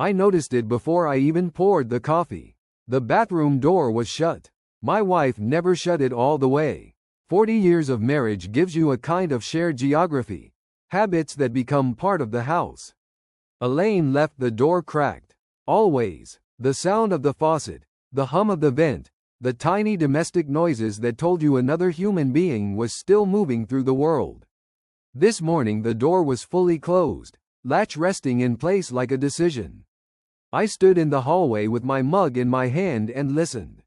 I noticed it before I even poured the coffee. The bathroom door was shut. My wife never shut it all the way. 40 years of marriage gives you a kind of shared geography, habits that become part of the house. Elaine left the door cracked. Always. The sound of the faucet, the hum of the vent, the tiny domestic noises that told you another human being was still moving through the world. This morning the door was fully closed, latch resting in place like a decision. I stood in the hallway with my mug in my hand and listened.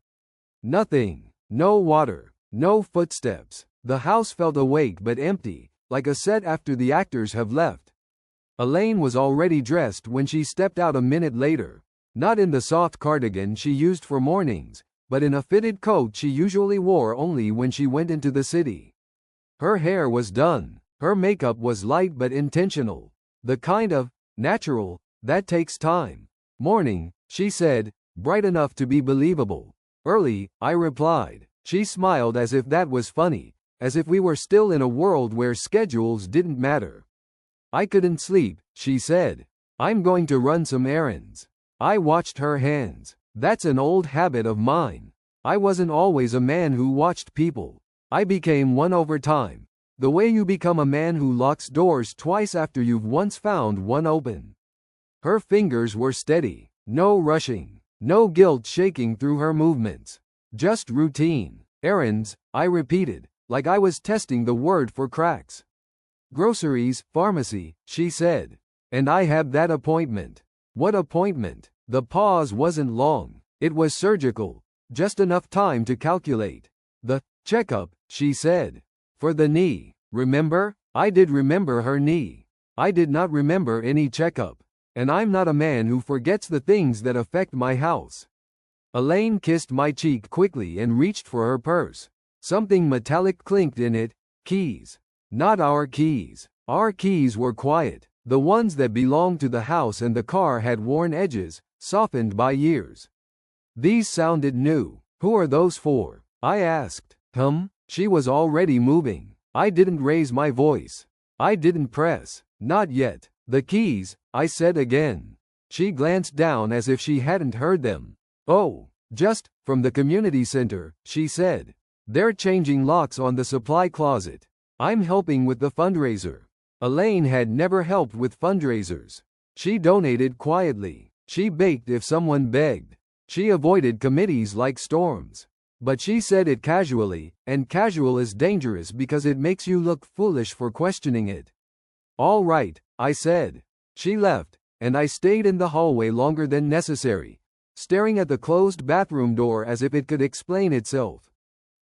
Nothing. No water. No footsteps. The house felt awake but empty, like a set after the actors have left. Elaine was already dressed when she stepped out a minute later. Not in the soft cardigan she used for mornings, but in a fitted coat she usually wore only when she went into the city. Her hair was done. Her makeup was light but intentional. The kind of natural that takes time. Morning, she said, bright enough to be believable. Early, I replied. She smiled as if that was funny, as if we were still in a world where schedules didn't matter. I couldn't sleep, she said. I'm going to run some errands. I watched her hands. That's an old habit of mine. I wasn't always a man who watched people. I became one over time. The way you become a man who locks doors twice after you've once found one open. Her fingers were steady. No rushing. No guilt shaking through her movements. Just routine. Errands, I repeated, like I was testing the word for cracks. Groceries, pharmacy, she said. And I have that appointment. What appointment? The pause wasn't long. It was surgical. Just enough time to calculate. The checkup, she said. For the knee. Remember? I did remember her knee. I did not remember any checkup. And I'm not a man who forgets the things that affect my house. Elaine kissed my cheek quickly and reached for her purse. Something metallic clinked in it. Keys. Not our keys. Our keys were quiet. The ones that belonged to the house and the car had worn edges, softened by years. These sounded new. Who are those for? I asked. She was already moving. I didn't raise my voice. I didn't press. Not yet. The keys, I said again. She glanced down as if she hadn't heard them. Oh, just from the community center, she said. They're changing locks on the supply closet. I'm helping with the fundraiser. Elaine had never helped with fundraisers. She donated quietly. She baked if someone begged. She avoided committees like storms. But she said it casually, and casual is dangerous because it makes you look foolish for questioning it. All right, I said. She left, and I stayed in the hallway longer than necessary, staring at the closed bathroom door as if it could explain itself.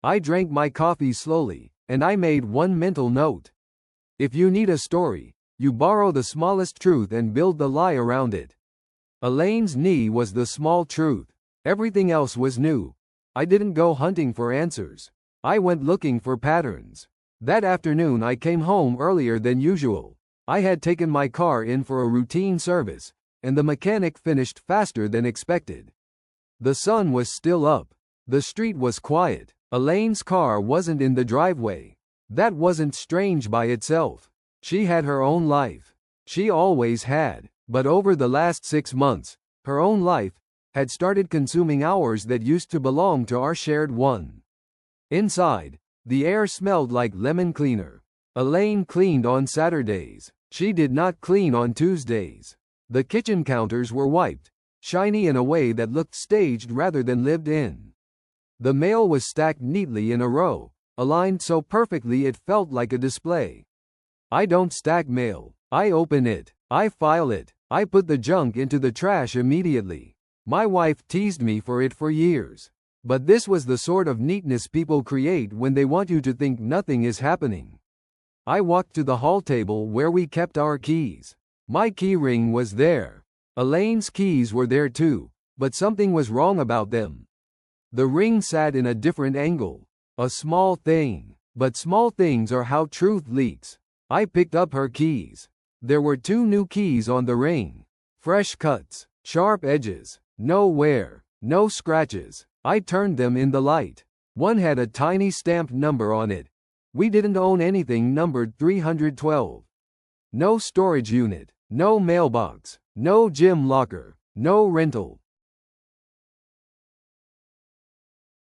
I drank my coffee slowly, and I made one mental note. If you need a story, you borrow the smallest truth and build the lie around it. Elaine's knee was the small truth. Everything else was new. I didn't go hunting for answers. I went looking for patterns. That afternoon I came home earlier than usual. I had taken my car in for a routine service, and the mechanic finished faster than expected. The sun was still up. The street was quiet. Elaine's car wasn't in the driveway. That wasn't strange by itself. She had her own life. She always had, but over the last 6 months, her own life had started consuming hours that used to belong to our shared one. Inside, the air smelled like lemon cleaner. Elaine cleaned on Saturdays. She did not clean on Tuesdays. The kitchen counters were wiped, shiny in a way that looked staged rather than lived in. The mail was stacked neatly in a row, aligned so perfectly it felt like a display. I don't stack mail. I open it. I file it. I put the junk into the trash immediately. My wife teased me for it for years. But this was the sort of neatness people create when they want you to think nothing is happening. I walked to the hall table where we kept our keys. My key ring was there. Elaine's keys were there too, but something was wrong about them. The ring sat in a different angle. A small thing. But small things are how truth leaks. I picked up her keys. There were 2 new keys on the ring. Fresh cuts. Sharp edges. No wear. No scratches. I turned them in the light. One had a tiny stamped number on it. We didn't own anything numbered 312. No storage unit. No mailbox. No gym locker. No rental.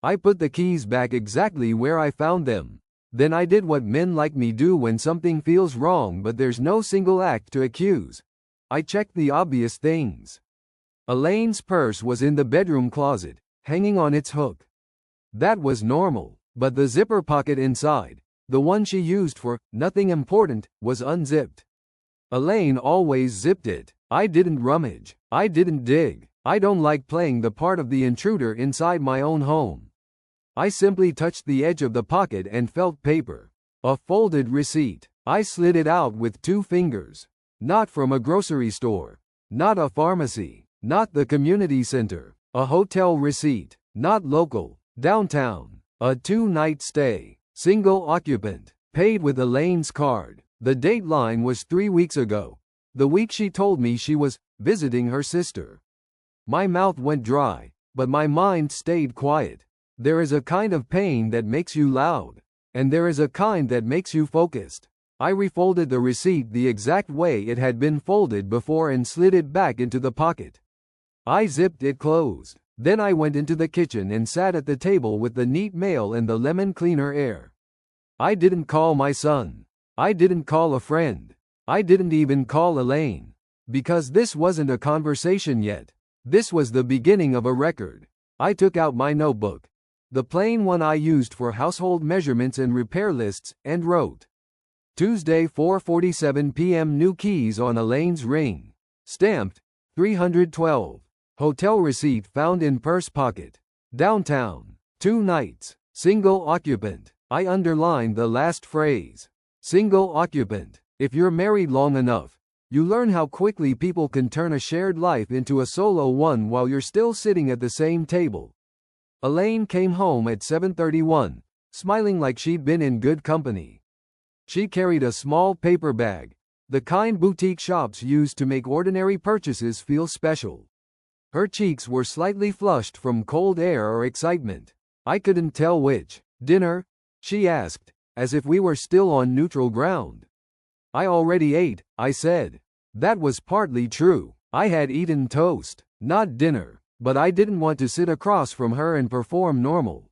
I put the keys back exactly where I found them. Then I did what men like me do when something feels wrong but there's no single act to accuse. I checked the obvious things. Elaine's purse was in the bedroom closet, hanging on its hook. That was normal, but the zipper pocket inside, the one she used for nothing important, was unzipped. Elaine always zipped it. I didn't rummage. I didn't dig. I don't like playing the part of the intruder inside my own home. I simply touched the edge of the pocket and felt paper. A folded receipt. I slid it out with 2 fingers. Not from a grocery store. Not a pharmacy. Not the community center. A hotel receipt. Not local. Downtown. A 2-night stay. Single occupant. Paid with Elaine's card. The date line was 3 weeks ago. The week she told me she was visiting her sister. My mouth went dry, but my mind stayed quiet. There is a kind of pain that makes you loud, and there is a kind that makes you focused. I refolded the receipt the exact way it had been folded before and slid it back into the pocket. I zipped it closed. Then I went into the kitchen and sat at the table with the neat mail and the lemon cleaner air. I didn't call my son. I didn't call a friend. I didn't even call Elaine. Because this wasn't a conversation yet. This was the beginning of a record. I took out my notebook, the plain one I used for household measurements and repair lists, and wrote, Tuesday 4:47 p.m. New keys on Elaine's ring. Stamped, 312. Hotel receipt found in purse pocket. Downtown. 2 nights. Single occupant. I underlined the last phrase. Single occupant. If you're married long enough, you learn how quickly people can turn a shared life into a solo one while you're still sitting at the same table. Elaine came home at 7:31, smiling like she'd been in good company. She carried a small paper bag, the kind boutique shops use to make ordinary purchases feel special. Her cheeks were slightly flushed from cold air or excitement. I couldn't tell which. Dinner? She asked, as if we were still on neutral ground. I already ate, I said. That was partly true. I had eaten toast, not dinner, but I didn't want to sit across from her and perform normal.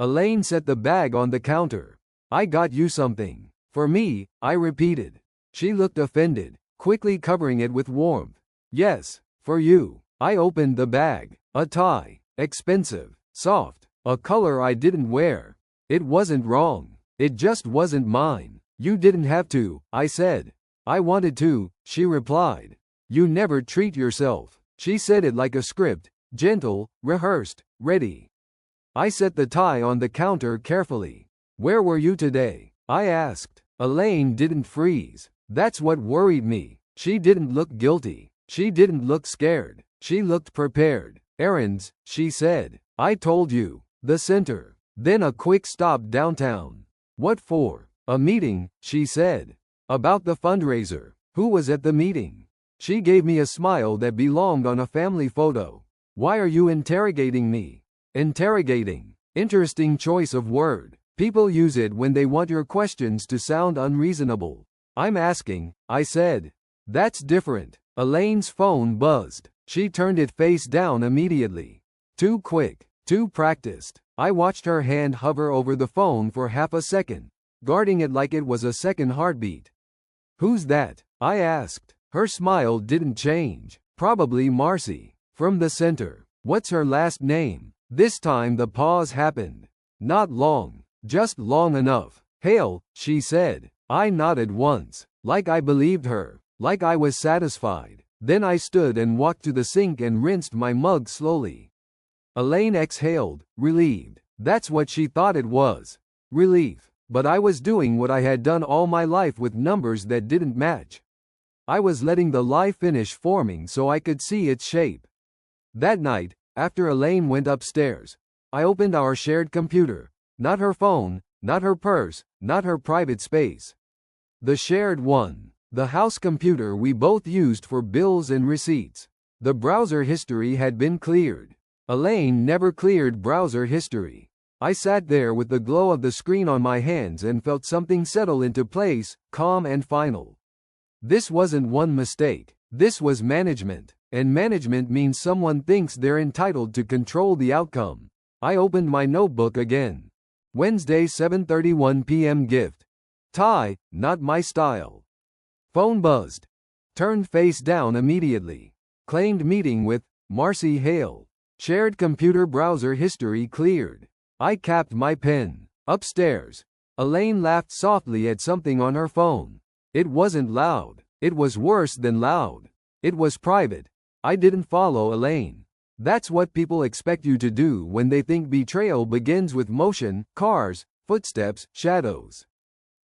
Elaine set the bag on the counter. I got you something. For me, I repeated. She looked offended, quickly covering it with warmth. Yes, for you. I opened the bag. A tie. Expensive. Soft. A color I didn't wear. It wasn't wrong. It just wasn't mine. You didn't have to, I said. I wanted to, she replied. You never treat yourself. She said it like a script, gentle, rehearsed, ready. I set the tie on the counter carefully. Where were you today? I asked. Elaine didn't freeze. That's what worried me. She didn't look guilty. She didn't look scared. She looked prepared. Errands, she said. I told you. The center. Then a quick stop downtown. What for? A meeting, she said. About the fundraiser. Who was at the meeting? She gave me a smile that belonged on a family photo. Why are you interrogating me? Interrogating. Interesting choice of word. People use it when they want your questions to sound unreasonable. I'm asking, I said. That's different. Elaine's phone buzzed. She turned it face down immediately. Too quick. Too practiced. I watched her hand hover over the phone for half a second, guarding it like it was a second heartbeat. Who's that? I asked. Her smile didn't change. Probably Marcy. From the center. What's her last name? This time the pause happened. Not long. Just long enough. Hale, she said. I nodded once. Like I believed her. Like I was satisfied. Then I stood and walked to the sink and rinsed my mug slowly. Elaine exhaled, relieved. That's what she thought it was. Relief. But I was doing what I had done all my life with numbers that didn't match. I was letting the lie finish forming so I could see its shape. That night, after Elaine went upstairs, I opened our shared computer. Not her phone, not her purse, not her private space. The shared one. The house computer we both used for bills and receipts. The browser history had been cleared. Elaine never cleared browser history. I sat there with the glow of the screen on my hands and felt something settle into place, calm and final. This wasn't one mistake. This was management, and management means someone thinks they're entitled to control the outcome. I opened my notebook again. Wednesday 7:31 p.m. Gift. Tie, not my style. Phone buzzed. Turned face down immediately. Claimed meeting with Marcy Hale. Shared computer browser history cleared. I capped my pen. Upstairs. Elaine laughed softly at something on her phone. It wasn't loud. It was worse than loud. It was private. I didn't follow Elaine. That's what people expect you to do when they think betrayal begins with motion, cars, footsteps, shadows.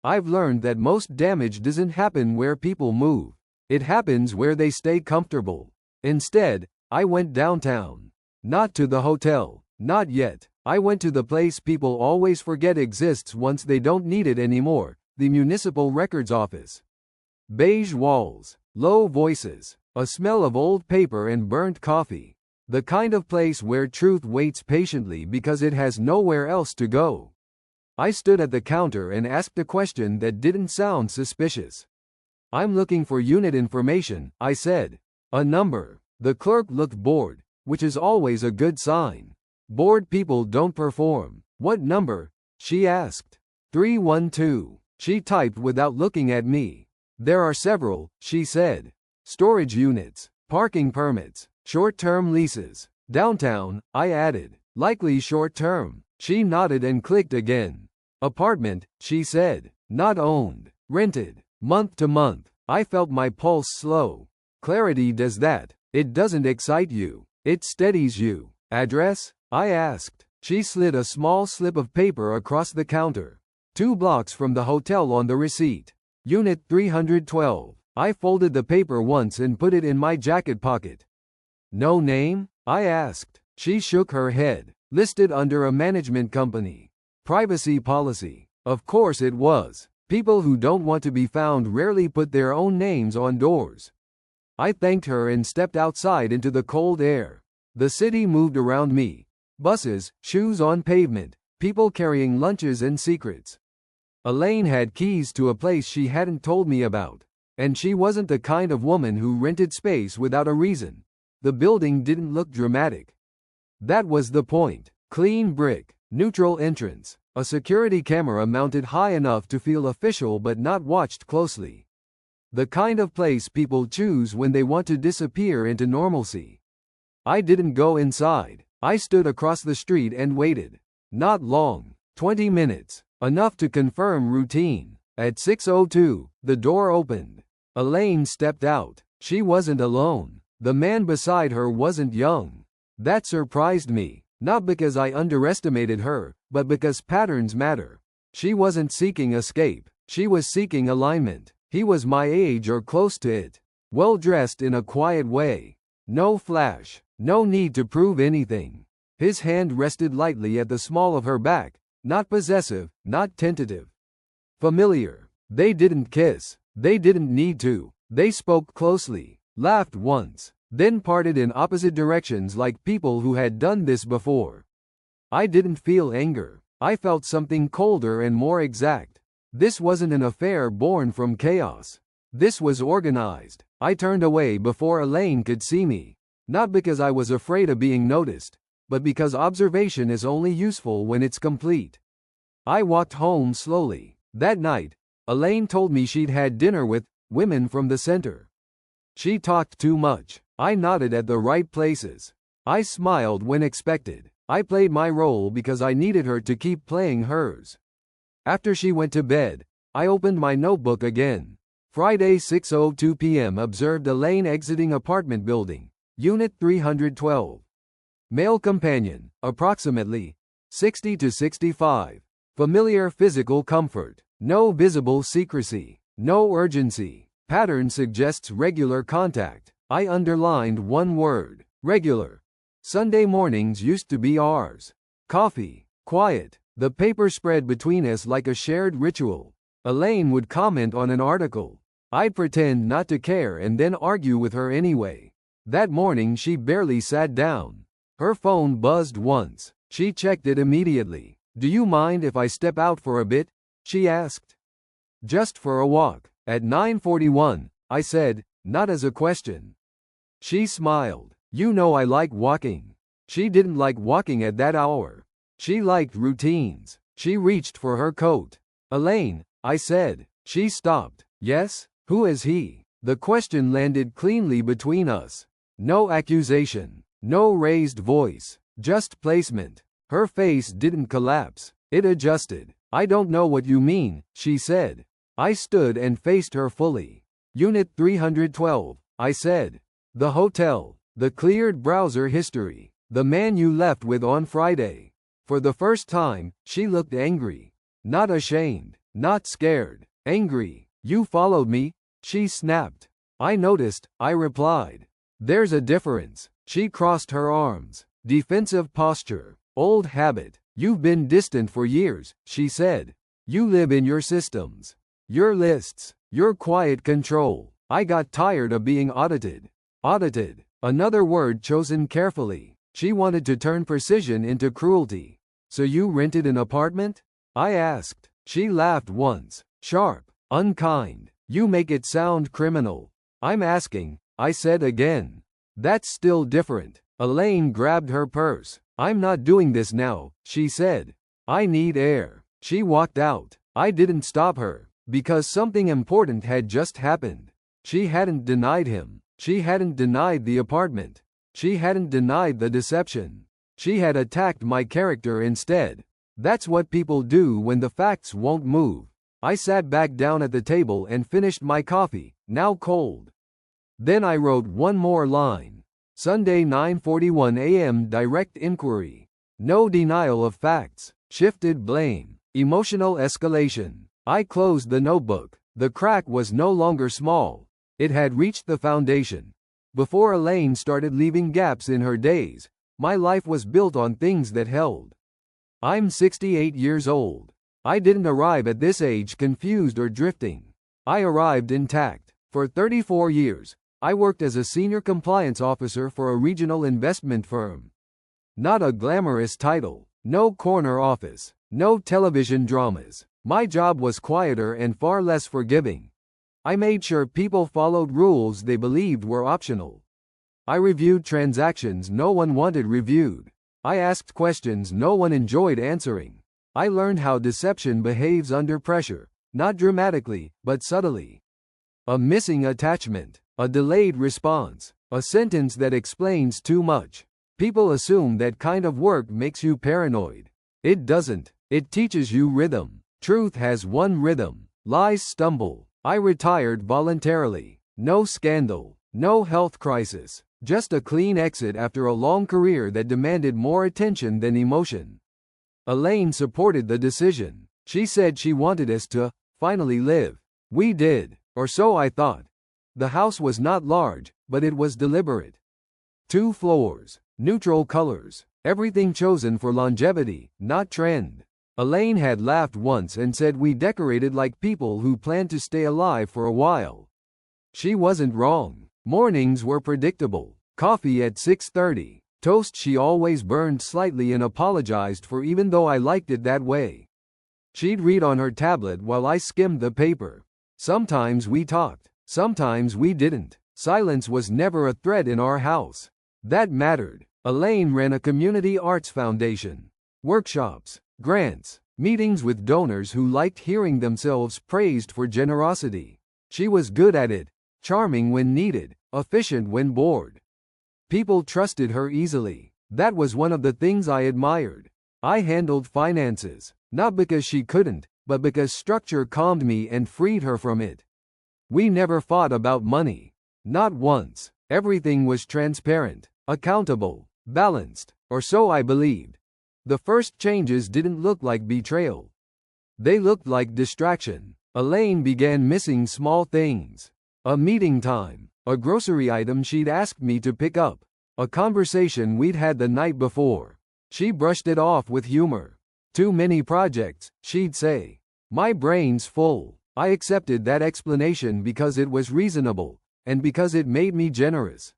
I've learned that most damage doesn't happen where people move. It happens where they stay comfortable. Instead, I went downtown. Not to the hotel. Not yet. I went to the place people always forget exists once they don't need it anymore, the municipal records office. Beige walls, low voices, a smell of old paper and burnt coffee. The kind of place where truth waits patiently because it has nowhere else to go. I stood at the counter and asked a question that didn't sound suspicious. I'm looking for unit information, I said. A number. The clerk looked bored, which is always a good sign. Bored people don't perform. What number? She asked. 312. She typed without looking at me. There are several, she said. Storage units, parking permits, short-term leases. Downtown, I added. Likely short-term. She nodded and clicked again. Apartment, she said. Not owned. Rented. Month to month. I felt my pulse slow. Clarity does that. It doesn't excite you. It steadies you. Address? I asked. She slid a small slip of paper across the counter. 2 blocks from the hotel on the receipt. Unit 312. I folded the paper once and put it in my jacket pocket. No name? I asked. She shook her head. Listed under a management company. Privacy policy. Of course it was. People who don't want to be found rarely put their own names on doors. I thanked her and stepped outside into the cold air. The city moved around me. Buses, shoes on pavement, people carrying lunches and secrets. Elaine had keys to a place she hadn't told me about. And she wasn't the kind of woman who rented space without a reason. The building didn't look dramatic. That was the point. Clean brick, neutral entrance, a security camera mounted high enough to feel official but not watched closely. The kind of place people choose when they want to disappear into normalcy. I didn't go inside. I stood across the street and waited. Not long. 20 minutes. Enough to confirm routine. At 6:02, the door opened. Elaine stepped out. She wasn't alone. The man beside her wasn't young. That surprised me, not because I underestimated her, but because patterns matter. She wasn't seeking escape. She was seeking alignment. He was my age or close to it. Well dressed in a quiet way. No flash. No need to prove anything. His hand rested lightly at the small of her back, not possessive, not tentative. Familiar. They didn't kiss. They didn't need to. They spoke closely, laughed once, then parted in opposite directions like people who had done this before. I didn't feel anger. I felt something colder and more exact. This wasn't an affair born from chaos. This was organized. I turned away before Elaine could see me. Not because I was afraid of being noticed, but because observation is only useful when it's complete. I walked home slowly. That night, Elaine told me she'd had dinner with women from the center. She talked too much. I nodded at the right places. I smiled when expected. I played my role because I needed her to keep playing hers. After she went to bed, I opened my notebook again. Friday 6:02 p.m. Observed Elaine exiting apartment building. Unit 312. Male companion, approximately 60 to 65. Familiar physical comfort. No visible secrecy. No urgency. Pattern suggests regular contact. I underlined one word. Regular. Sunday mornings used to be ours. Coffee. Quiet. The paper spread between us like a shared ritual. Elaine would comment on an article. I'd pretend not to care and then argue with her anyway. That morning she barely sat down. Her phone buzzed once. She checked it immediately. Do you mind if I step out for a bit? She asked. Just for a walk. At 9:41, I said, not as a question. She smiled. You know I like walking. She didn't like walking at that hour. She liked routines. She reached for her coat. Elaine, I said. She stopped. Yes? Who is he? The question landed cleanly between us. No accusation. No raised voice. Just placement. Her face didn't collapse. It adjusted. I don't know what you mean, she said. I stood and faced her fully. Unit 312, I said. The hotel. The cleared browser history. The man you left with on Friday. For the first time, she looked angry. Not ashamed. Not scared. Angry. You followed me? She snapped. I noticed, I replied. There's a difference. She crossed her arms. Defensive posture. Old habit. You've been distant for years, she said. You live in your systems. Your lists. Your quiet control. I got tired of being audited. Audited. Another word chosen carefully. She wanted to turn precision into cruelty. So you rented an apartment? I asked. She laughed once. Sharp. Unkind. You make it sound criminal. I'm asking, I said again. That's still different. Elaine grabbed her purse. I'm not doing this now, she said. I need air. She walked out. I didn't stop her, because something important had just happened. She hadn't denied him. She hadn't denied the apartment. She hadn't denied the deception. She had attacked my character instead. That's what people do when the facts won't move. I sat back down at the table and finished my coffee, now cold. Then I wrote one more line. Sunday 9:41 a.m. Direct inquiry. No denial of facts. Shifted blame. Emotional escalation. I closed the notebook. The crack was no longer small. It had reached the foundation. Before Elaine started leaving gaps in her days, my life was built on things that held. I'm 68 years old. I didn't arrive at this age confused or drifting. I arrived intact. For 34 years, I worked as a senior compliance officer for a regional investment firm. Not a glamorous title, no corner office, no television dramas. My job was quieter and far less forgiving. I made sure people followed rules they believed were optional. I reviewed transactions no one wanted reviewed. I asked questions no one enjoyed answering. I learned how deception behaves under pressure, not dramatically, but subtly. A missing attachment, a delayed response, a sentence that explains too much. People assume that kind of work makes you paranoid. It doesn't. It teaches you rhythm. Truth has one rhythm. Lies stumble. I retired voluntarily. No scandal. No health crisis. Just a clean exit after a long career that demanded more attention than emotion. Elaine supported the decision. She said she wanted us to finally live. We did, or so I thought. The house was not large, but it was deliberate. 2 floors, neutral colors, everything chosen for longevity, not trend. Elaine had laughed once and said we decorated like people who planned to stay alive for a while. She wasn't wrong. Mornings were predictable. Coffee at 6:30. Toast she always burned slightly and apologized for even though I liked it that way. She'd read on her tablet while I skimmed the paper. Sometimes we talked. Sometimes we didn't. Silence was never a threat in our house. That mattered. Elaine ran a community arts foundation. Workshops, grants, meetings with donors who liked hearing themselves praised for generosity. She was good at it. Charming when needed, efficient when bored. People trusted her easily. That was one of the things I admired. I handled finances, not because she couldn't, but because structure calmed me and freed her from it. We never fought about money. Not once. Everything was transparent, accountable, balanced, or so I believed. The first changes didn't look like betrayal. They looked like distraction. Elaine began missing small things. A meeting time, a grocery item she'd asked me to pick up, a conversation we'd had the night before. She brushed it off with humor. Too many projects, she'd say. My brain's full. I accepted that explanation because it was reasonable, and because it made me generous.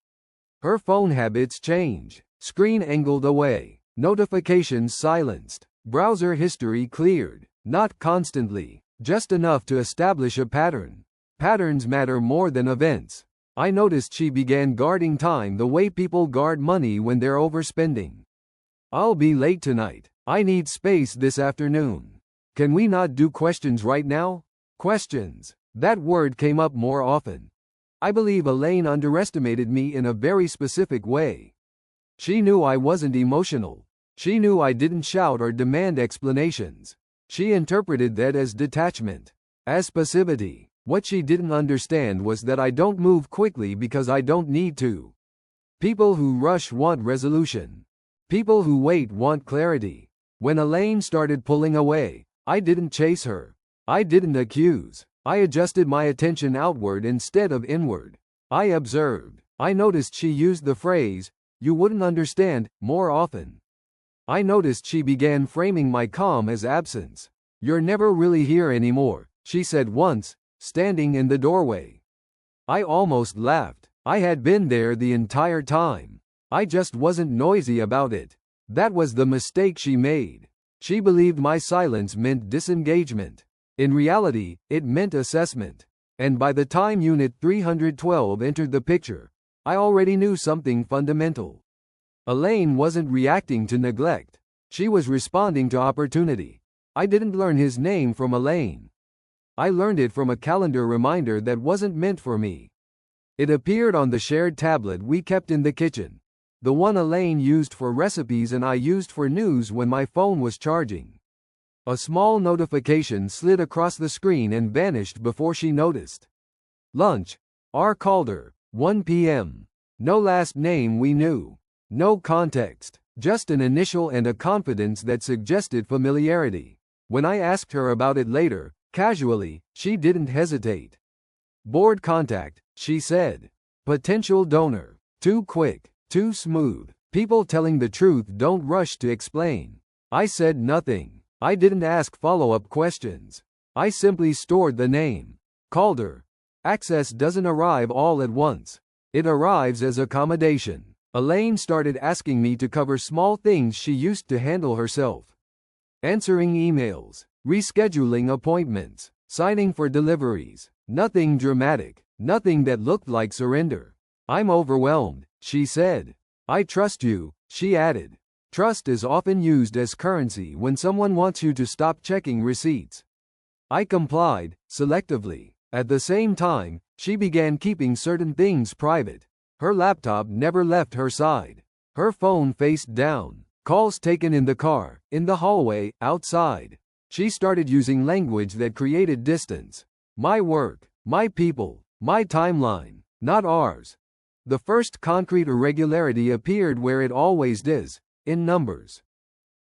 Her phone habits changed. Screen angled away. Notifications silenced. Browser history cleared. Not constantly, just enough to establish a pattern. Patterns matter more than events. I noticed she began guarding time the way people guard money when they're overspending. I'll be late tonight. I need space this afternoon. Can we not do questions right now? Questions. That word came up more often. I believe Elaine underestimated me in a very specific way. She knew I wasn't emotional. She knew I didn't shout or demand explanations. She interpreted that as detachment, as passivity. What she didn't understand was that I don't move quickly because I don't need to. People who rush want resolution. People who wait want clarity. When Elaine started pulling away, I didn't chase her. I didn't accuse. I adjusted my attention outward instead of inward. I observed. I noticed she used the phrase, "you wouldn't understand," more often. I noticed she began framing my calm as absence. "You're never really here anymore," she said once, standing in the doorway. I almost laughed. I had been there the entire time. I just wasn't noisy about it. That was the mistake she made. She believed my silence meant disengagement. In reality, it meant assessment. And by the time Unit 312 entered the picture, I already knew something fundamental. Elaine wasn't reacting to neglect. She was responding to opportunity. I didn't learn his name from Elaine. I learned it from a calendar reminder that wasn't meant for me. It appeared on the shared tablet we kept in the kitchen, the one Elaine used for recipes and I used for news when my phone was charging. A small notification slid across the screen and vanished before she noticed. Lunch. R. Calder, 1 p.m. No last name we knew. No context. Just an initial and a confidence that suggested familiarity. When I asked her about it later, casually, she didn't hesitate. Board contact, she said. Potential donor. Too quick. Too smooth. People telling the truth don't rush to explain. I said nothing. I didn't ask follow-up questions. I simply stored the name. Calder. Access doesn't arrive all at once. It arrives as accommodation. Elaine started asking me to cover small things she used to handle herself. Answering emails, rescheduling appointments, signing for deliveries. Nothing dramatic, nothing that looked like surrender. I'm overwhelmed, she said. I trust you, she added. Trust is often used as currency when someone wants you to stop checking receipts. I complied, selectively. At the same time, she began keeping certain things private. Her laptop never left her side. Her phone faced down. Calls taken in the car, in the hallway, outside. She started using language that created distance. My work, my people, my timeline, not ours. The first concrete irregularity appeared where it always does, in numbers.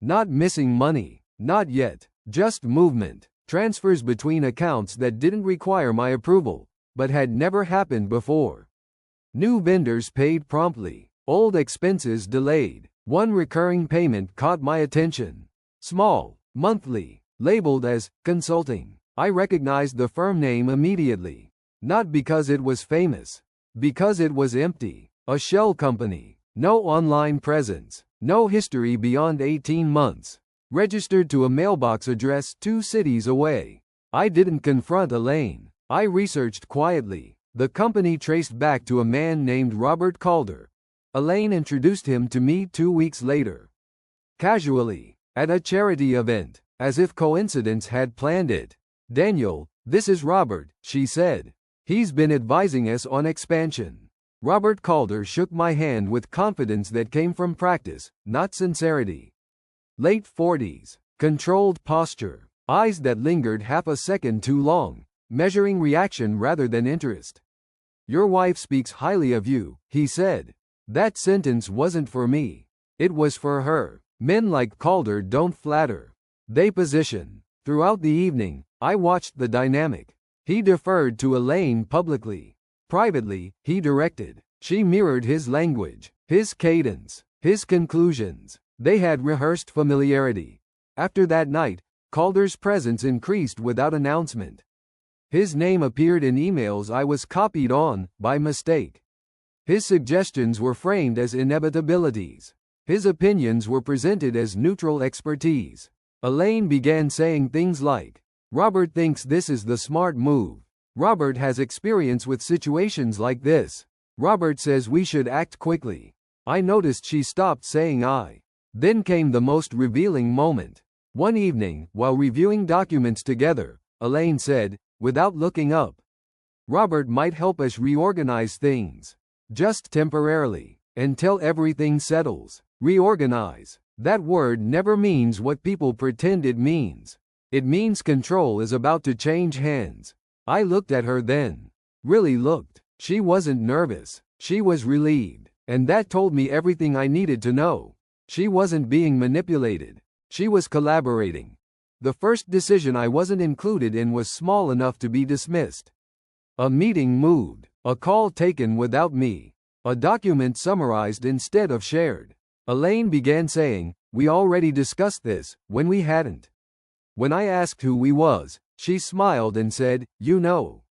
Not missing money, not yet, just movement, transfers between accounts that didn't require my approval, but had never happened before. New vendors paid promptly, old expenses delayed. One recurring payment caught my attention. Small, monthly, labeled as consulting. I recognized the firm name immediately. Not because it was famous, because it was empty. A shell company. No online presence. No history beyond 18 months. Registered to a mailbox address 2 cities away. I didn't confront Elaine. I researched quietly. The company traced back to a man named Robert Calder. Elaine introduced him to me 2 weeks later. Casually, at a charity event, as if coincidence had planned it. Daniel, this is Robert, she said. He's been advising us on expansion. Robert Calder shook my hand with confidence that came from practice, not sincerity. Late 40s, controlled posture, eyes that lingered half a second too long, measuring reaction rather than interest. Your wife speaks highly of you, he said. That sentence wasn't for me. It was for her. Men like Calder don't flatter. They position. Throughout the evening, I watched the dynamic. He deferred to Elaine publicly. Privately, he directed. She mirrored his language, his cadence, his conclusions. They had rehearsed familiarity. After that night, Calder's presence increased without announcement. His name appeared in emails I was copied on, by mistake. His suggestions were framed as inevitabilities. His opinions were presented as neutral expertise. Elaine began saying things like, Robert thinks this is the smart move. Robert has experience with situations like this. Robert says we should act quickly. I noticed she stopped saying I. Then came the most revealing moment. One evening, while reviewing documents together, Elaine said, without looking up, Robert might help us reorganize things. Just temporarily. Until everything settles. Reorganize. That word never means what people pretend it means. It means control is about to change hands. I looked at her then. Really looked. She wasn't nervous. She was relieved. And that told me everything I needed to know. She wasn't being manipulated. She was collaborating. The first decision I wasn't included in was small enough to be dismissed. A meeting moved. A call taken without me. A document summarized instead of shared. Elaine began saying, we already discussed this, when we hadn't. When I asked who we was, she smiled and said, you know.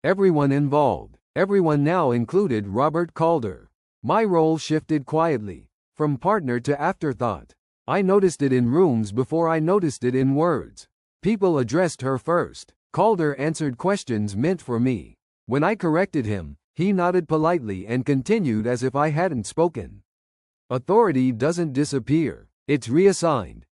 Everyone involved. Everyone now included Robert Calder. My role shifted quietly, from partner to afterthought. I noticed it in rooms before I noticed it in words. People addressed her first. Calder answered questions meant for me. When I corrected him, he nodded politely and continued as if I hadn't spoken. Authority doesn't disappear. It's reassigned.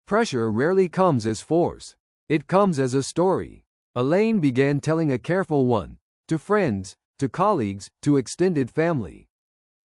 Pressure rarely comes as force. It comes as a story. Elaine began telling a careful one. To friends, to colleagues, to extended family.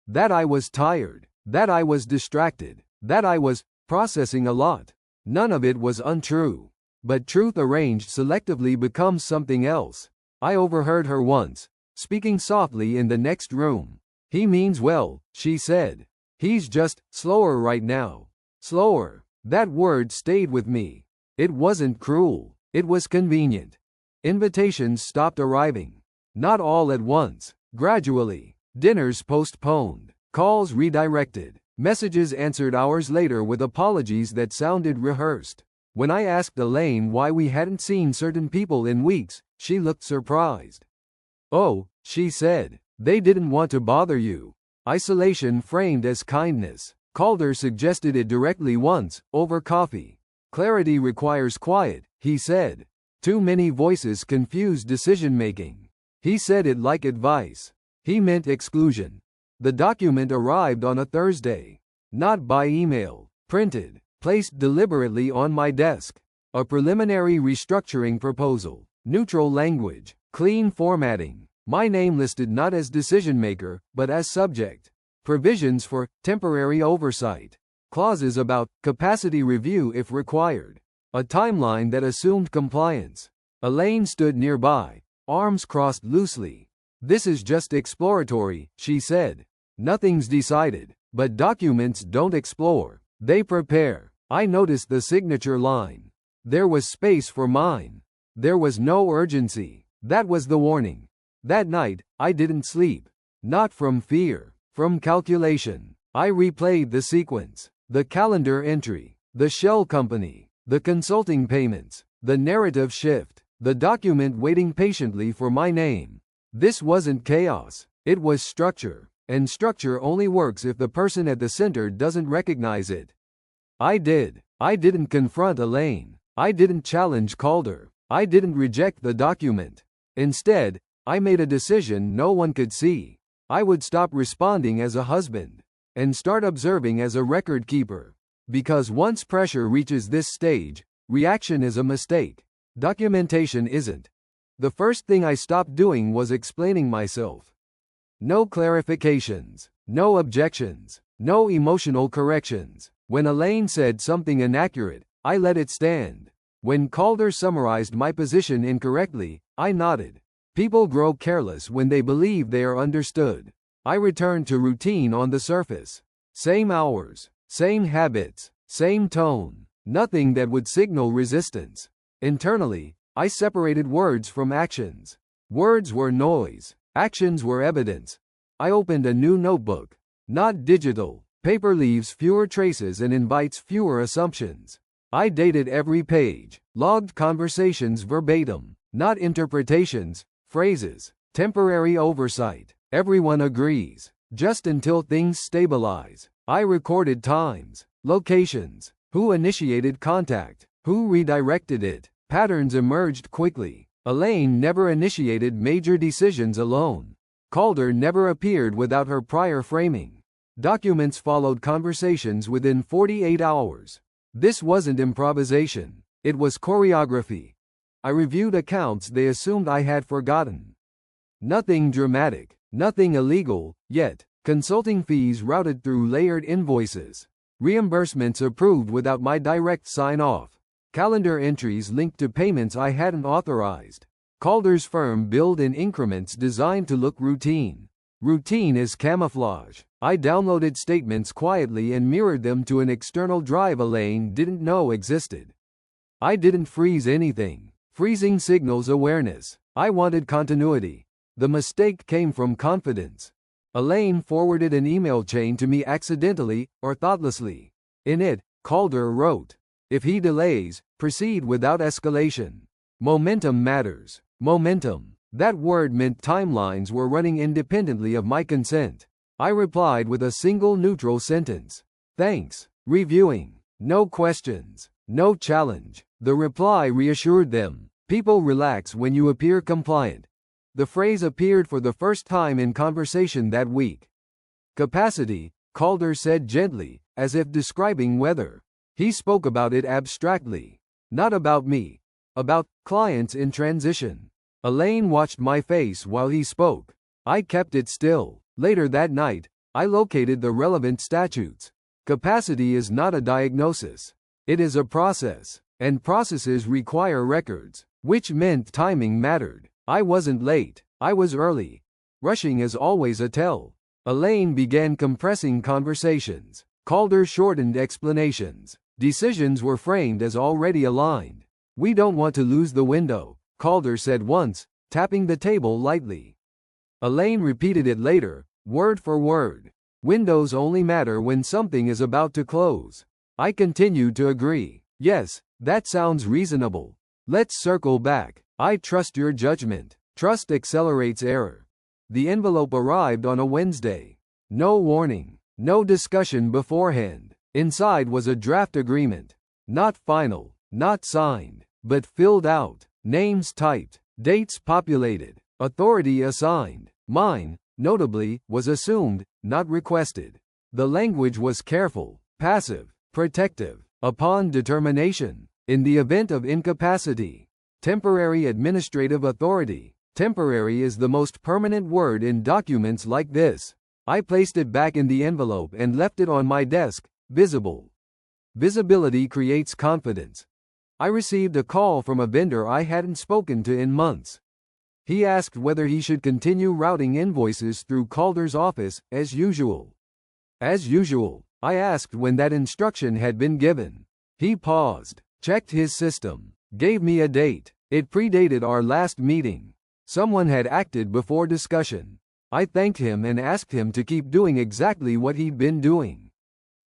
That I was tired. That I was distracted. That I was processing a lot. None of it was untrue. But truth arranged selectively becomes something else. I overheard her once, speaking softly in the next room. He means well, she said. He's just slower right now. Slower. That word stayed with me. It wasn't cruel. It was convenient. Invitations stopped arriving. Not all at once. Gradually. Dinners postponed. Calls redirected. Messages answered hours later with apologies that sounded rehearsed. When I asked Elaine why we hadn't seen certain people in weeks, she looked surprised. Oh, she said, they didn't want to bother you. Isolation framed as kindness. Calder suggested it directly once, over coffee. Clarity requires quiet, he said. Too many voices confuse decision-making. He said it like advice. He meant exclusion. The document arrived on a Thursday. Not by email. Printed. Placed deliberately on my desk. A preliminary restructuring proposal. Neutral language. Clean formatting. My name listed not as decision-maker, but as subject. Provisions for temporary oversight. Clauses about capacity review if required. A timeline that assumed compliance. Elaine stood nearby, arms crossed loosely. This is just exploratory, she said. Nothing's decided, but documents don't explore. They prepare. I noticed the signature line. There was space for mine. There was no urgency. That was the warning. That night, I didn't sleep. Not from fear, from calculation. I replayed the sequence. The calendar entry. The shell company. The consulting payments. The narrative shift. The document waiting patiently for my name. This wasn't chaos. It was structure. And structure only works if the person at the center doesn't recognize it. I did. I didn't confront Elaine. I didn't challenge Calder. I didn't reject the document. Instead, I made a decision no one could see. I would stop responding as a husband and start observing as a record keeper. Because once pressure reaches this stage, reaction is a mistake. Documentation isn't. The first thing I stopped doing was explaining myself. No clarifications, no objections, no emotional corrections. When Elaine said something inaccurate, I let it stand. When Calder summarized my position incorrectly, I nodded. People grow careless when they believe they are understood. I returned to routine on the surface. Same hours, same habits, same tone. Nothing that would signal resistance. Internally, I separated words from actions. Words were noise. Actions were evidence. I opened a new notebook. Not digital. Paper leaves fewer traces and invites fewer assumptions. I dated every page. Logged conversations verbatim. Not interpretations, phrases. Temporary oversight. Everyone agrees. Just until things stabilize. I recorded times, locations, who initiated contact, who redirected it. Patterns emerged quickly. Elaine never initiated major decisions alone. Calder never appeared without her prior framing. Documents followed conversations within 48 hours. This wasn't improvisation. It was choreography. I reviewed accounts they assumed I had forgotten. Nothing dramatic, nothing illegal, yet. Consulting fees routed through layered invoices. Reimbursements approved without my direct sign-off. Calendar entries linked to payments I hadn't authorized. Calder's firm billed in increments designed to look routine. Routine is camouflage. I downloaded statements quietly and mirrored them to an external drive Elaine didn't know existed. I didn't freeze anything. Freezing signals awareness. I wanted continuity. The mistake came from confidence. Elaine forwarded an email chain to me accidentally or thoughtlessly. In it, Calder wrote, "If he delays, proceed without escalation. Momentum matters." Momentum. That word meant timelines were running independently of my consent. I replied with a single neutral sentence. "Thanks. Reviewing. No questions. No challenge." The reply reassured them. People relax when you appear compliant. The phrase appeared for the first time in conversation that week. Capacity, Calder said gently, as if describing weather. He spoke about it abstractly. Not about me. About clients in transition. Elaine watched my face while he spoke. I kept it still. Later that night, I located the relevant statutes. Capacity is not a diagnosis. It is a process. And processes require records. Which meant timing mattered. I wasn't late. I was early. Rushing is always a tell. Elaine began compressing conversations. Calder shortened explanations. Decisions were framed as already aligned. "We don't want to lose the window," Calder said once, tapping the table lightly. Elaine repeated it later, word for word. "Windows only matter when something is about to close." I continued to agree. "Yes, that sounds reasonable. Let's circle back. I trust your judgment." Trust accelerates error. The envelope arrived on a Wednesday. No warning. No discussion beforehand. Inside was a draft agreement. Not final. Not signed. But filled out. Names typed. Dates populated. Authority assigned. Mine, notably, was assumed, not requested. The language was careful, passive, protective. Upon determination. In the event of incapacity. Temporary administrative authority. Temporary is the most permanent word in documents like this. I placed it back in the envelope and left it on my desk, visible. Visibility creates confidence. I received a call from a vendor I hadn't spoken to in months. He asked whether he should continue routing invoices through Calder's office, as usual. As usual, I asked when that instruction had been given. He paused, checked his system. Gave me a date. It predated our last meeting. Someone had acted before discussion. I thanked him and asked him to keep doing exactly what he'd been doing.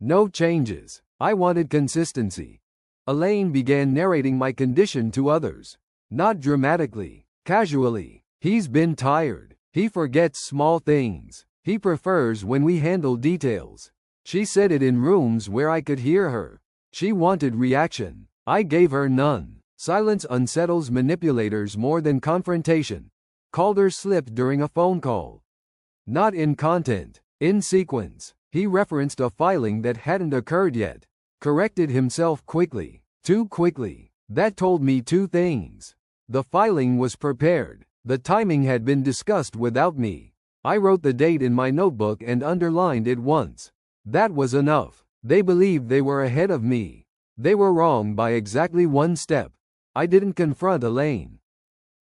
No changes. I wanted consistency. Elaine began narrating my condition to others. Not dramatically, casually. "He's been tired. He forgets small things. He prefers when we handle details." She said it in rooms where I could hear her. She wanted reaction. I gave her none. Silence unsettles manipulators more than confrontation. Calder slipped during a phone call. Not in content, in sequence. He referenced a filing that hadn't occurred yet. Corrected himself quickly. Too quickly. That told me two things. The filing was prepared. The timing had been discussed without me. I wrote the date in my notebook and underlined it once. That was enough. They believed they were ahead of me. They were wrong by exactly one step. I didn't confront Elaine.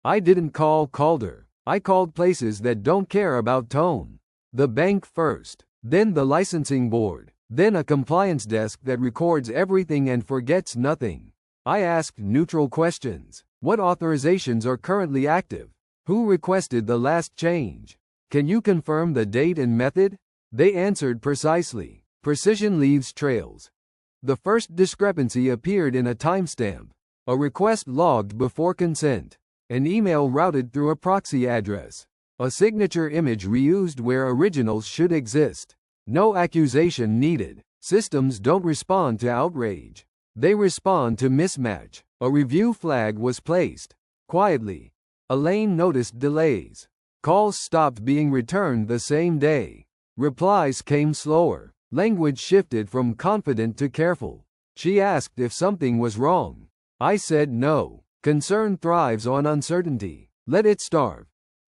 I didn't call Calder. I called places that don't care about tone. The bank first, then the licensing board, then a compliance desk that records everything and forgets nothing. I asked neutral questions. What authorizations are currently active? Who requested the last change? Can you confirm the date and method? They answered precisely. Precision leaves trails. The first discrepancy appeared in a timestamp. A request logged before consent. An email routed through a proxy address. A signature image reused where originals should exist. No accusation needed. Systems don't respond to outrage. They respond to mismatch. A review flag was placed. Quietly. Elaine noticed delays. Calls stopped being returned the same day. Replies came slower. Language shifted from confident to careful. She asked if something was wrong. I said no. Concern thrives on uncertainty. Let it starve.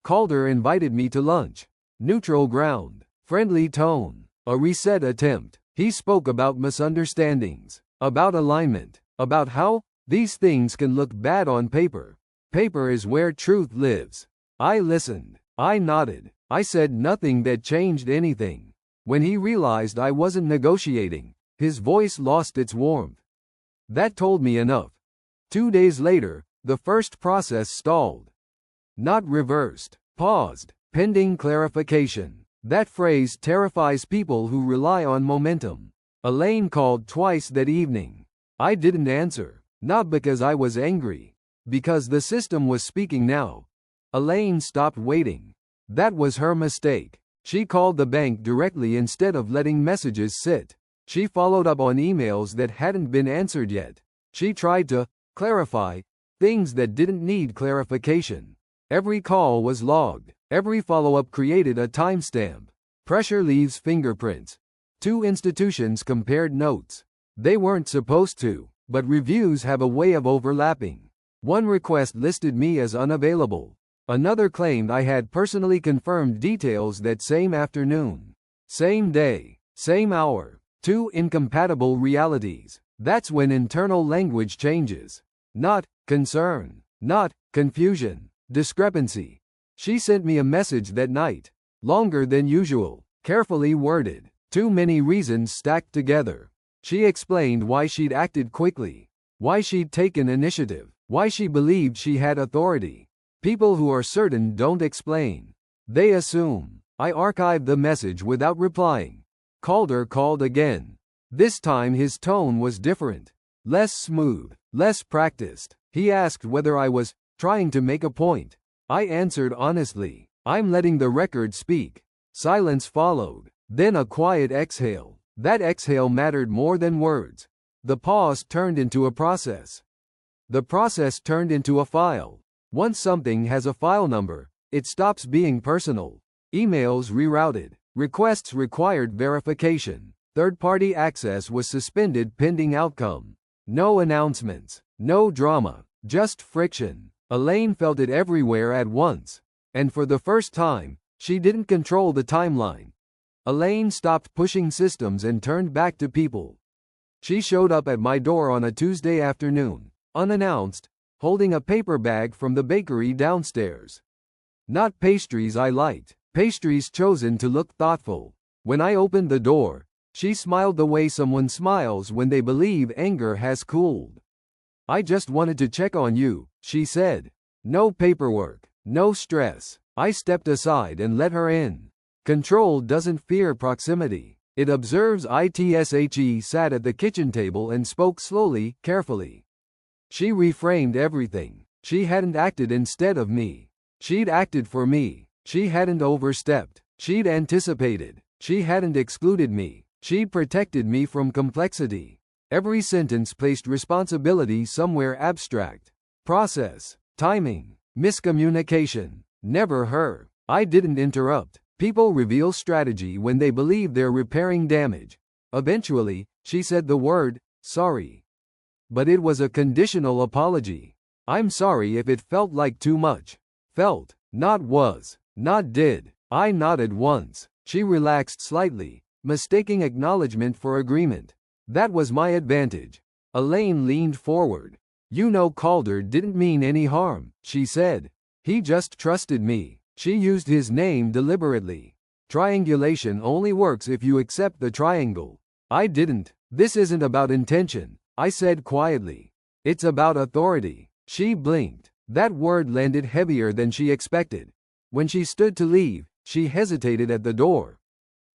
Calder invited me to lunch. Neutral ground. Friendly tone. A reset attempt. He spoke about misunderstandings. About alignment. About how these things can look bad on paper. Paper is where truth lives. I listened. I nodded. I said nothing that changed anything. When he realized I wasn't negotiating, his voice lost its warmth. That told me enough. 2 days later, the first process stalled. Not reversed. Paused. Pending clarification. That phrase terrifies people who rely on momentum. Elaine called twice that evening. I didn't answer. Not because I was angry. Because the system was speaking now. Elaine stopped waiting. That was her mistake. She called the bank directly instead of letting messages sit. She followed up on emails that hadn't been answered yet. She tried to clarify things that didn't need clarification. Every call was logged. Every follow-up created a timestamp. Pressure leaves fingerprints. 2 institutions compared notes. They weren't supposed to, but reviews have a way of overlapping. One request listed me as unavailable. Another claimed I had personally confirmed details that same afternoon. Same day. Same hour. 2 incompatible realities. That's when internal language changes. Not concern. Not confusion. Discrepancy. She sent me a message that night. Longer than usual. Carefully worded. Too many reasons stacked together. She explained why she'd acted quickly. Why she'd taken initiative. Why she believed she had authority. People who are certain don't explain. They assume. I archived the message without replying. Calder called again. This time his tone was different. Less smooth. Less practiced. He asked whether I was trying to make a point. I answered honestly. I'm letting the record speak. Silence followed. Then a quiet exhale. That exhale mattered more than words. The pause turned into a process. The process turned into a file. Once something has a file number, it stops being personal. Emails rerouted. Requests required verification. Third-party access was suspended pending outcome. No announcements. No drama. Just friction. Elaine felt it everywhere at once. And for the first time, she didn't control the timeline. Elaine stopped pushing systems and turned back to people. She showed up at my door on a Tuesday afternoon, unannounced, holding a paper bag from the bakery downstairs. Not pastries I liked, pastries chosen to look thoughtful. When I opened the door, she smiled the way someone smiles when they believe anger has cooled. I just wanted to check on you, she said. No paperwork, no stress. I stepped aside and let her in. Control doesn't fear proximity. It observes. ITSHE sat at the kitchen table and spoke slowly, carefully. She reframed everything. She hadn't acted instead of me. She'd acted for me. She hadn't overstepped. She'd anticipated. She hadn't excluded me. She'd protected me from complexity. Every sentence placed responsibility somewhere abstract. Process, timing, miscommunication. Never her. I didn't interrupt. People reveal strategy when they believe they're repairing damage. Eventually, she said the word, sorry. But it was a conditional apology. I'm sorry if it felt like too much. Felt, not was, not did. I nodded once. She relaxed slightly, mistaking acknowledgement for agreement. That was my advantage. Elaine leaned forward. You know Calder didn't mean any harm, she said. He just trusted me. She used his name deliberately. Triangulation only works if you accept the triangle. I didn't. This isn't about intention, I said quietly. It's about authority. She blinked. That word landed heavier than she expected. When she stood to leave, she hesitated at the door.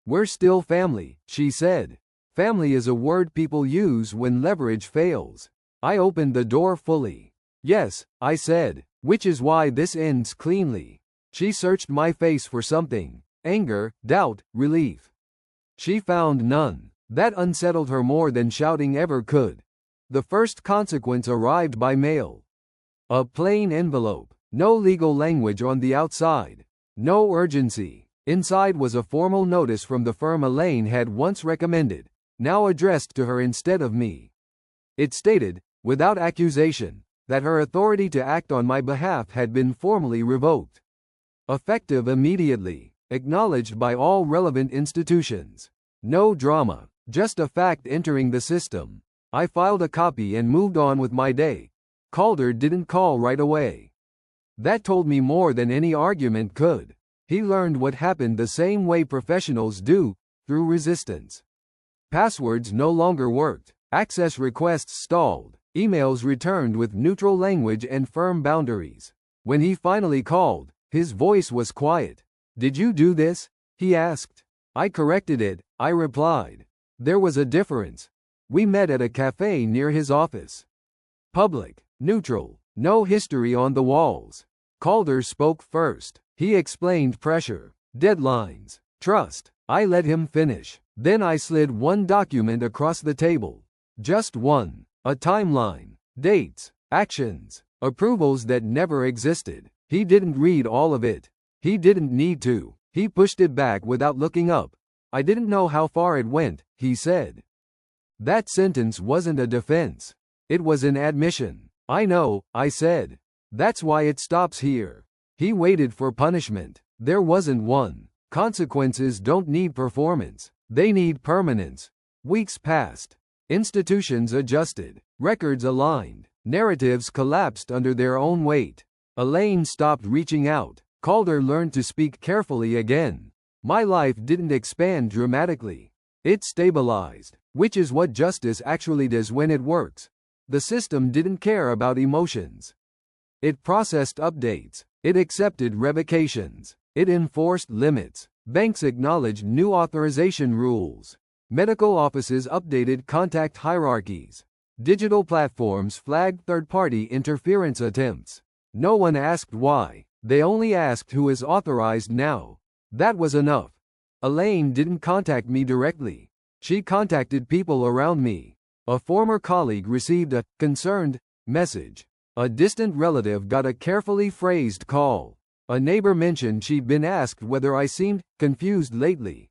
We're still family, she said. Family is a word people use when leverage fails. I opened the door fully. Yes, I said, which is why this ends cleanly. She searched my face for something. Anger, doubt, relief. She found none. That unsettled her more than shouting ever could. The first consequence arrived by mail. A plain envelope. No legal language on the outside. No urgency. Inside was a formal notice from the firm Elaine had once recommended, now addressed to her instead of me. It stated, without accusation, that her authority to act on my behalf had been formally revoked. Effective immediately. Acknowledged by all relevant institutions. No drama, just a fact entering the system. I filed a copy and moved on with my day. Calder didn't call right away. That told me more than any argument could. He learned what happened the same way professionals do, through resistance. Passwords no longer worked. Access requests stalled. Emails returned with neutral language and firm boundaries. When he finally called, his voice was quiet. "Did you do this?" he asked. "I corrected it," I replied. There was a difference. We met at a cafe near his office. Public, neutral, no history on the walls. Calder spoke first. He explained pressure, deadlines, trust. I let him finish. Then I slid one document across the table. Just one. A timeline, dates, actions, approvals that never existed. He didn't read all of it. He didn't need to. He pushed it back without looking up. "I didn't know how far it went," he said. That sentence wasn't a defense. It was an admission. "I know," I said. "That's why it stops here." He waited for punishment. There wasn't one. Consequences don't need performance. They need permanence. Weeks passed. Institutions adjusted. Records aligned. Narratives collapsed under their own weight. Elaine stopped reaching out. Calder learned to speak carefully again. My life didn't expand dramatically. It stabilized, which is what justice actually does when it works. The system didn't care about emotions. It processed updates. It accepted revocations. It enforced limits. Banks acknowledged new authorization rules. Medical offices updated contact hierarchies. Digital platforms flagged third-party interference attempts. No one asked why. They only asked who is authorized now. That was enough. Elaine didn't contact me directly. She contacted people around me. A former colleague received a concerned message. A distant relative got a carefully phrased call. A neighbor mentioned she'd been asked whether I seemed confused lately.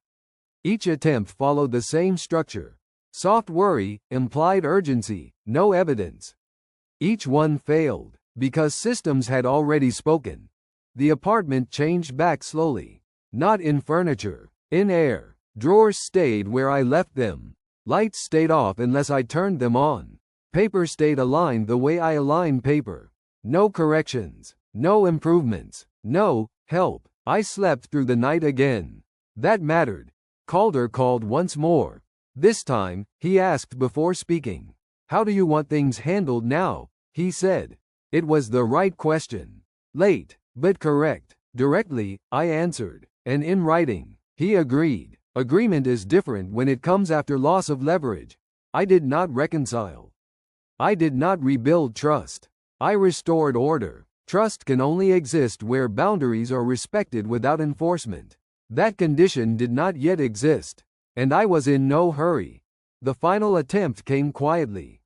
Each attempt followed the same structure. Soft worry, implied urgency, no evidence. Each one failed, because systems had already spoken. The apartment changed back slowly. Not in furniture, in air. Drawers stayed where I left them. Lights stayed off unless I turned them on. Paper stayed aligned the way I align paper. No corrections, no improvements, no help. I slept through the night again. That mattered. Calder called once more. This time, he asked before speaking. "How do you want things handled now?" he said. It was the right question. Late, but correct. Directly, I answered. And in writing. He agreed. Agreement is different when it comes after loss of leverage. I did not reconcile. I did not rebuild trust. I restored order. Trust can only exist where boundaries are respected without enforcement. That condition did not yet exist. And I was in no hurry. The final attempt came quietly.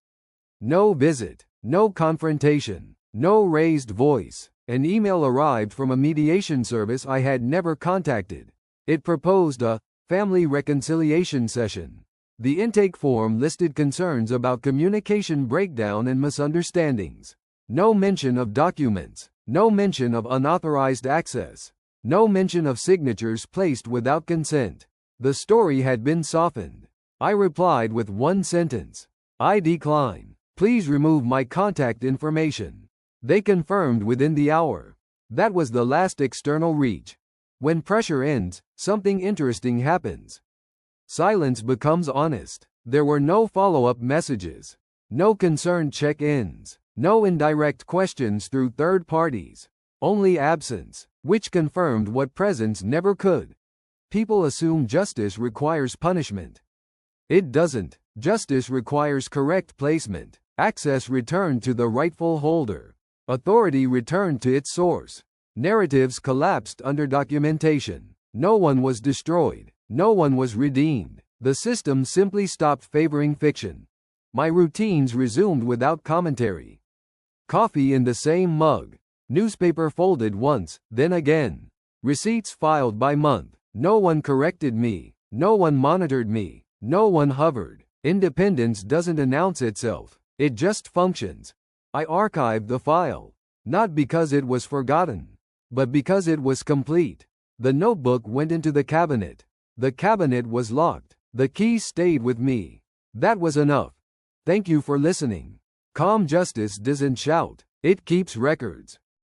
No visit. No confrontation. No raised voice. An email arrived from a mediation service I had never contacted. It proposed a family reconciliation session. The intake form listed concerns about communication breakdown and misunderstandings. No mention of documents. No mention of unauthorized access. No mention of signatures placed without consent. The story had been softened. I replied with one sentence. "I decline. Please remove my contact information." They confirmed within the hour. That was the last external reach. When pressure ends, something interesting happens. Silence becomes honest. There were no follow-up messages. No concerned check-ins. No indirect questions through third parties. Only absence, which confirmed what presence never could. People assume justice requires punishment. It doesn't. Justice requires correct placement. Access returned to the rightful holder. Authority returned to its source. Narratives collapsed under documentation. No one was destroyed. No one was redeemed. The system simply stopped favoring fiction. My routines resumed without commentary. Coffee in the same mug. Newspaper folded once, then again. Receipts filed by month. No one corrected me. No one monitored me. No one hovered. Independence doesn't announce itself. It just functions. I archived the file. Not because it was forgotten, but because it was complete. The notebook went into the cabinet. The cabinet was locked. The key stayed with me. That was enough. Thank you for listening. Calm justice doesn't shout. It keeps records.